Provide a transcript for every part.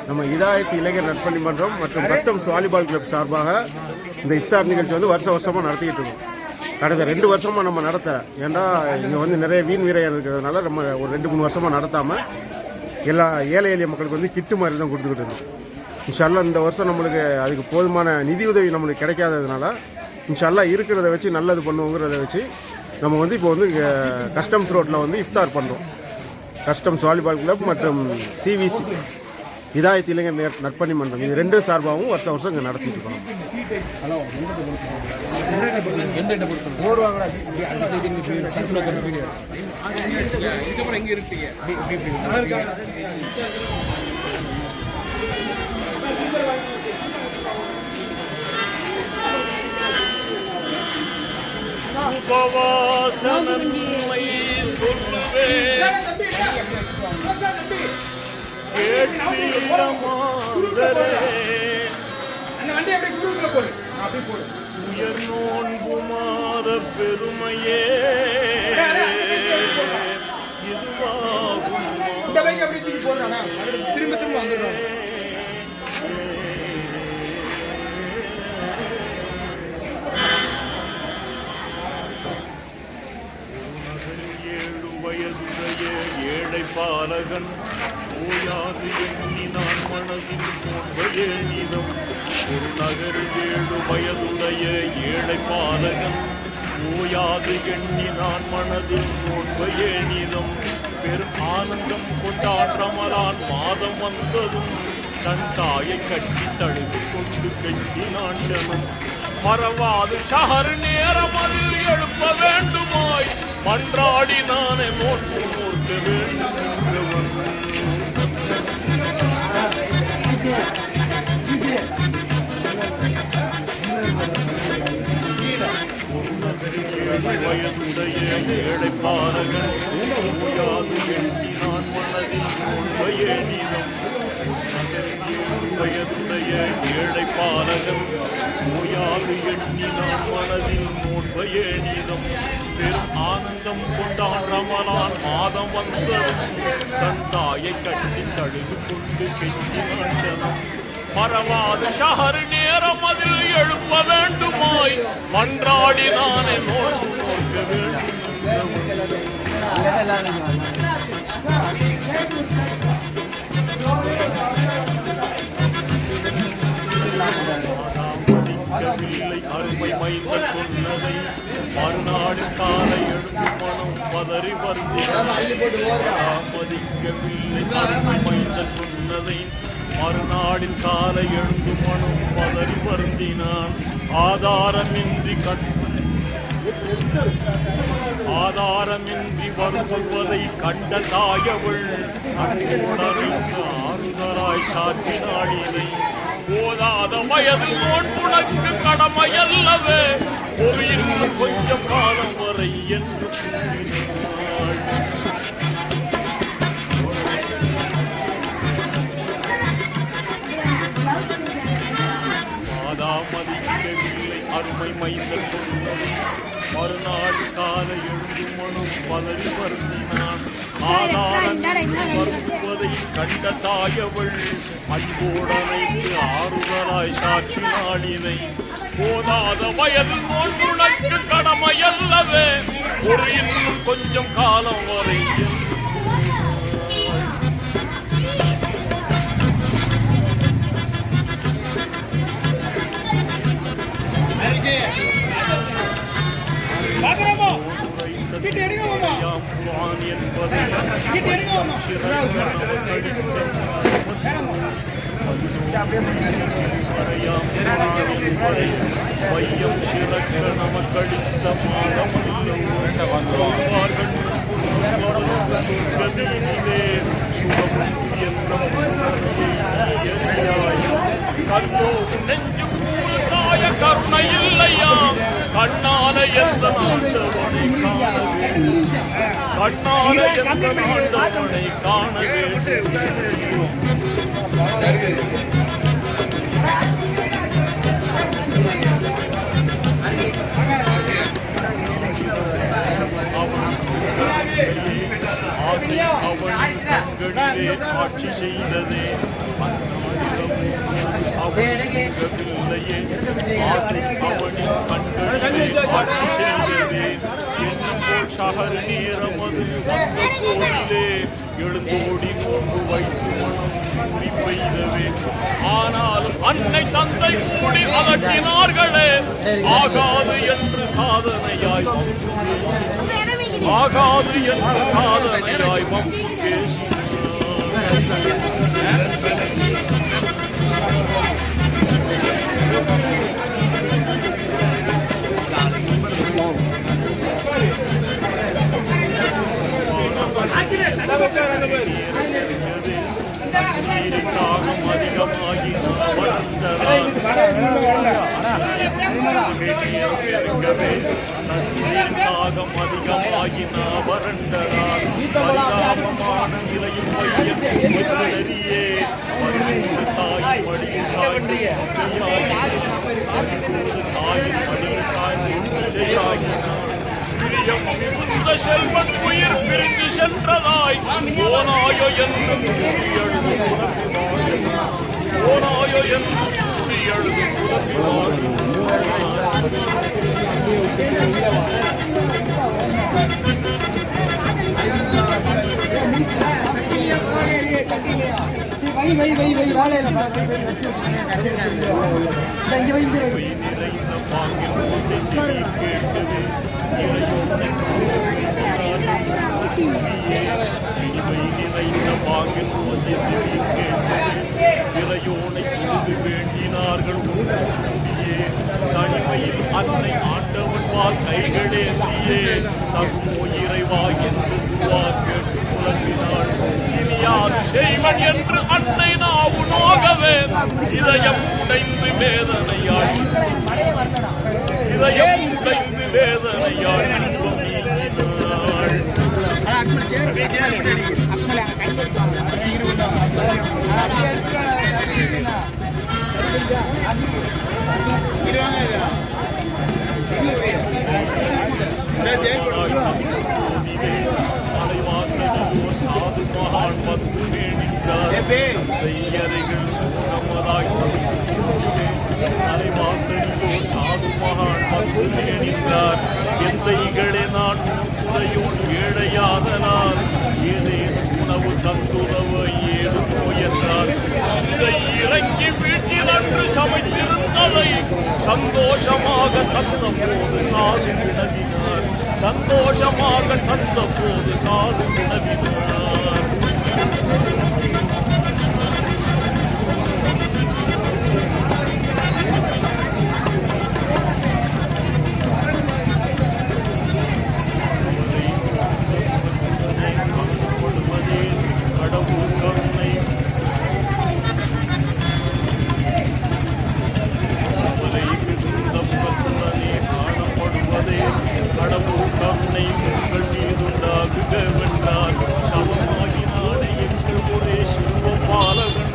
நம்ம இதாயத் இளைஞர் நற்பணி மன்றம் மற்றும் கஸ்டம்ஸ் வாலிபால் கிளப் சார்பாக இந்த இஃப்தார் நிகழ்ச்சி வந்து வருஷமாக நடத்திக்கிட்டு இருக்கோம். கடந்த 2 வருஷமாக நம்ம நடத்த, ஏன்னா இங்கே வந்து நிறைய வீண் வீரையாக இருக்கிறதுனால நம்ம ஒரு 2-3 வருஷமாக நடத்தாமல் எல்லா ஏழை எளிய மக்களுக்கு வந்து கிட்டு மாதிரி தான் கொடுத்துக்கிட்டு இருந்தோம். இன்ஷால்லா இந்த வருஷம் நம்மளுக்கு அதுக்கு போதுமான நிதி உதவி நம்மளுக்கு கிடைக்காததுனால இன்ஷால்லா இருக்கிறத வச்சு நல்லது பண்ணுவோங்கிறத வச்சு நம்ம வந்து இப்போ வந்து கஸ்டம்ஸ் ரோட்டில் வந்து இஃப்தார் பண்ணுறோம். கஸ்டம்ஸ் வாலிபால் கிளப் மற்றும் சிவிசி இதாயத் இளைஞர் நற்பணி மன்றம் இது 2 சார்பாகவும் வருஷம் இங்கே நடத்திட்டு இருக்கோம். உபவாசனம்மை சொல்லுவேன் உயர் நோன்பு மாத பெருமையே இதுவாகும். வயதுடைய ஏழை பாலகன் ஓயாது எண்ணி நான் மனதில் போன்றே நீதம். ஒரு நகரில் 7 வயதுடைய ஏழை பாலகன் ஓயாது எண்ணி நான் மனதில் போன்றே நீதம். பெரும் ஆனந்தம் கொண்டான் ரமலான் மாதம் வந்ததும் தன் தாயை கட்டி தழுவி கொண்டு கெட்டினான் ஜனம். மறவாது ஷஹர் நேரம் அதில் எழுப்ப வேண்டுமாய் மன்றாடி நானே நோட்டு நோக்க வேண்டும் என்றவன். வயதுடைய ஏழை பாலகன் ஓயாது எண்ணி நான் மனதில் நோன்பையே நீதம். வயதுடைய ஏழை பாலகன் ஓயாது எண்ணி நான் மனதில் நோன்பையே நீதம். பெரும் ஆனந்தம் கொண்டான் ரமலான் மாதம் வந்ததும் தன் தாயை கட்டி தழுவி கொண்டு கெட்டினான் ஜனம். மறவாது ஷஹர் நேரம் அதில் எழுப்ப வேண்டுமாய் மன்றாடி நானே நோன்பு நோக்க வேண்டும். மதிக்கவில்லை அருமை மைந்த சொன்னதை மறுநாடு காலை எழுந்து மனம் பதறி வருந்தினான். மதிக்கவில்லை அருமை மைந்த சொன்னதை மறுநாடின் காலை எழுந்து மனம் பதறி வருந்தினான். ஆதாரமின்றி வருவதை கண்ட தாயவள் அன்போடமைத்து ஆறுதலாய் சாத்தினாளினை. போதாத வயதில் நோன்புனக்கு கடமையல்லவே ஒரு இன்னும் கொஞ்சம் காலம் வரை என்று கூறினாள். மதிக்கவில்லை அருமை மைந்தன் சொன்னது மறுநாள் காலை எழுந்து மனம் பதறி வருந்தினான். ஆதாரம் வருவதை கண்ட தாயவள் அன்போடனைக்கு ஆறுதலாய் சாற்றினாளினை. போதாத வயதில் நோன்புனக்கு கடமையல்லவே ஒரு இன்னும் கொஞ்சம் காலம் வரை வையம் சிறக்க நமக்களித்த மாதமல்லும் சொர்க்கதீனிலே சுகம் கண்ணோ நெஞ்சு கூறு தாய கருணை இல்லையா. கண்ணால எந்த ஆண்டவனை காண வேண்டும். கண்ணால எந்த ஆண்டவனை காண வேண்டும். ஆசை அவன் கண்களில் மண்ணிலே ஆட்சி செய்ததே பிள்ளையே ஆசை அவனின் கண்களிலே ஆட்சி செய்ததே என்னும் போல் சகர் நேரம் அது வந்த போதிலே எழுந்தோடி நோன்பு வைத்து மனம் கூடி பெய்தவே ஆனாலும் அன்னை தந்தை கூடி அதட்டினார்களே ஆகாது என்று சாதனையாய் ஆகாது என்று சாதனையாய் வம்பு பேசினார் தாகம் அதிகமாகி வளர்ந்ததால் தாகம் அதிகமாகி வறண்டதால் பரிதாபமான நிலையும் பையறியே தாய் மடியில் சாய்ந்து தாயின் மடியில் சாய்ந்து ஜெயாகினார் பிரியம் மிகுந்த செல்வன் உயிர் பிரிந்து சென்றதாய் ஓனாயோ என்று கூறி எழுது ஓனாயோ என்று கூறி எழுது நிறைந்த பாங்கில் ஓசை செவி கேட்கவே நிறைந்த பாங்கில் ஓசை செவி கேட்கவே இறையோனை புரிந்து வேண்டினார்கள் முடியே தனிமையில் அன்னை ஆண்டவன் வாழ் கைகளேந்தியே தகுமோ இறைவா என்று துவா கேட்டு புலம்பினாள் இனியாது செய்வன் என்று அன்னை நாவு நோகவே இதயம் உடைந்து வேதனையாள் இதயம் உடைந்து வேதனையாள் இன்பம் நீங்கினாள் தலைவாசலிலோ சாது மகான் வந்து வேண்டினார் தையறைகள் சூழமதாய் தலைவாசலிலோ சாது மகான் வந்து வேண்டினார் எந்தைகளே நான் குறையோன் ஏழையாதனால் ஏதேனும் உணவு தந்துதவ ஏது நோயென்றார் சிந்தை இறங்கி வீட்டில் அன்று சமைத்திருந்ததை சந்தோஷமாக தந்த போது சாது வினவினார் சந்தோஷமாக தந்த போது சாது வினவினார் கடவுள் கருணை காணப்படுவதே கடவுள் கருணை உங்கள் மீதுண்டாகுக வென்றார் சவமாகினானே எங்கள் ஒரே சிவபாலகன்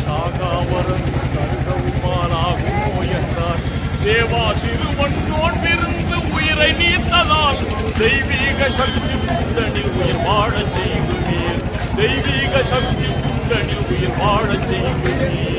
சாகாவரன் கருகவுமாலாகுமோ என்றார் தேவா சிறுவன் நோன்பிருந்து உயிரை நீத்ததால் தெய்வீக சக்தி குண்டனில் உயிர் வாழச் செய்குவீர் தெய்வீக சக்தி குண்டனில் உயிர் வாழச் செய்குவீர்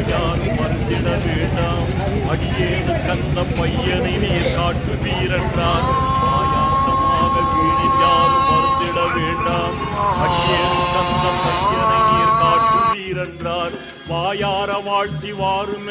யாரும் மறுத்திட வேண்டாம் அடியேனு கந்த பையனை நீர் காட்டுவீரென்றார் ஆயாசமாக வீணில் யாரும் மறுத்திட வேண்டாம் அடியேனு கந்த பையனை நீர் காட்டுவீரென்றார் வாயார வாழ்த்தி வாரும்